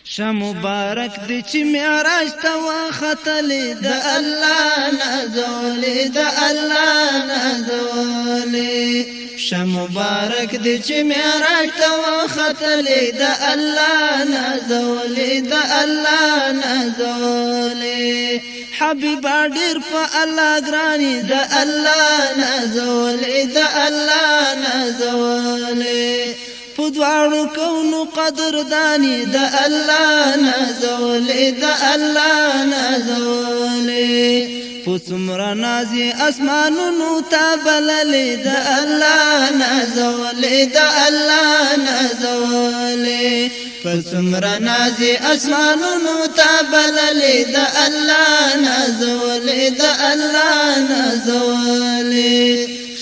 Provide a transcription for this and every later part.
شه مبارک دی چې معراج ته وختلې د الله نازولې د الله نازولې شه مبارک دی چې معراج ته وختلې د الله نازولې د الله نازولې حبیبا ډېر په الله ګراني د الله نازولې د الله نازولې په دواړو کونو قدرداني د الله نازولې د الله نازولې په څومره نازي اسمانونو ته بللې د الله نازولې د الله نازولې په څومره نازي اسمانونو ته بللې د الله نازولې د الله نازولې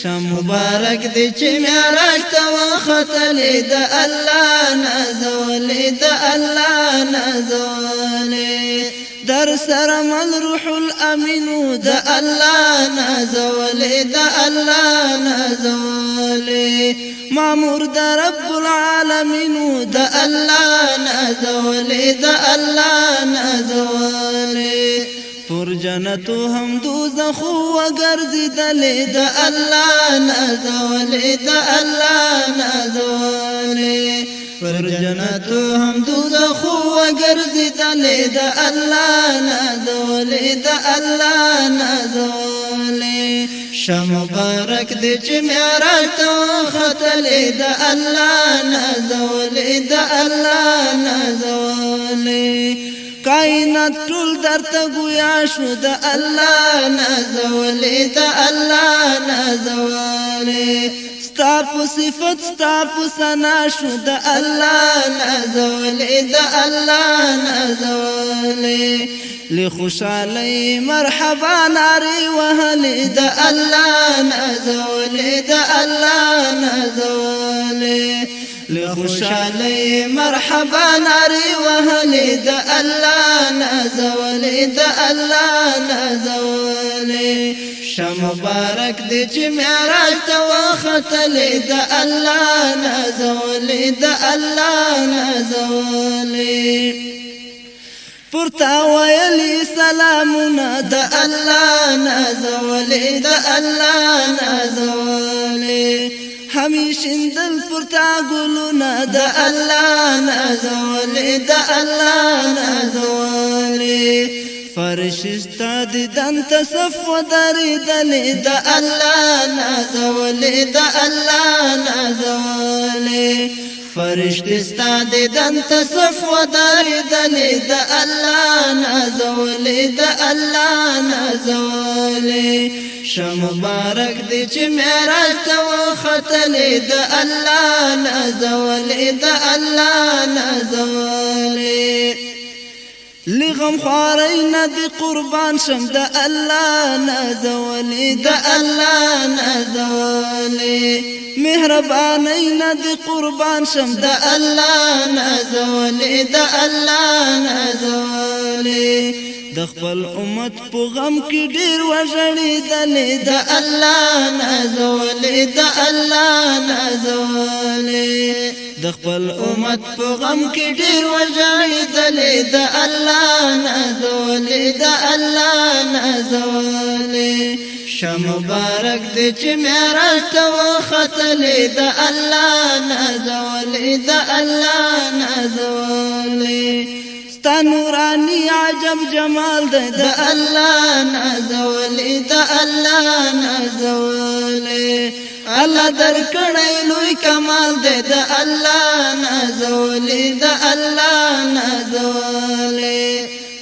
شه مبارک دی چې معراج ته وختلې د الله نازولې د الله نازولې در سره مل روح الامین د الله نازولې د الله نازولې مامور د رب العالمین د الله نازولې د الله نازولې پر جنتو هم دوزخ وګرځیدلې د الله نازولې د الله نازولې پر جنتو هم دوزخ وګرځیدلې د الله نازولې د الله نازولې شه مبارک دی چې معراج ته وختلې د الله نازولې د الله نازولې کائنات ټول درته ګویا شو د الله نازولې د الله نازولې ستا په صفت ستا په ثنا شو د الله نازولې د الله نازولې لخوشالۍ مرحبا نارې وهلې د الله نازولې د الله نازولې لخوشالۍ مرحبا نارې وهلې د الله نازولې د الله نازولې شه مبارک دی چې معراج ته وختلې د الله نازولې د الله نازولې پورته ویلي سلامونه د الله نازولې د الله نازولې همیشندل پورته ګلونه د الله نازولې د الله نازولې فرشتہ دیدن تصف ودریدلې د الله نازولې د الله نازولې فرشتہ دیدن تصف ودریدلې د الله نازولې د الله نازولې شه مبارک دی چې معراج ته وختلې د الله نازولې د الله نازولې لغم خوارينا دي قربان شم د الله نازولې د الله نازولې مهربانينا دي قربان شم د الله نازولې د الله نازولې د خپل امت په غم کې ډېر وژړېدلې د الله نازولې د الله نازولې د خپل امت په غم کې ډېر وژړېدلې د الله نازولې د الله نازولې شه مبارک دی چې معراج ته وختلې د الله نازولې د الله نازولې ستا نورانی عجب جمال دی د الله نازولې د الله نازولې الله درکړی لوی کمال دی د الله نازولې د الله نازولې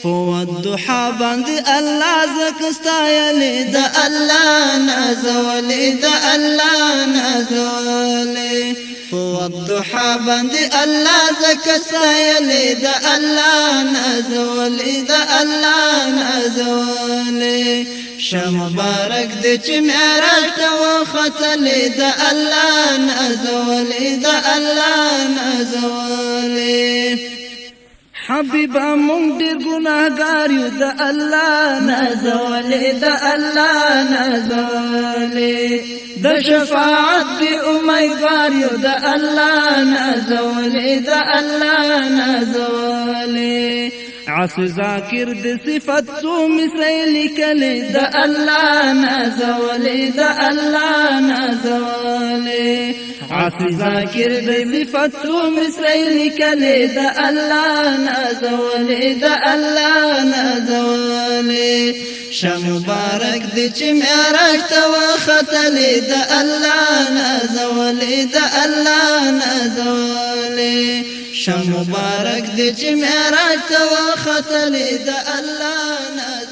په والضحا باندې الله زکه ستایلې د الله نازولې د الله نازولې په والضحا باندې الله زکه ستایلې د الله نازولې د الله نازولې شه مبارک دی چې معراج ته وختلې د الله نازولې د الله نازولې حبیبا مونږ ډېر ګناهګار یو د الله نازولې د الله نازولې د شفاعت دی امیدوار یو د الله نازولې د الله نازولې عاصي ذاکر د صفت سو مصرې لیکلې د الله نازولې د الله نازولې عاصي ذاکر د صفت سو مصرې لیکلې د الله نازولې د الله نازولې شم مبارک دې چې معراج ته وختلې د الله نازولې د الله نازولې شم مبارک دې چې معراج ته وختلې د الله نازولې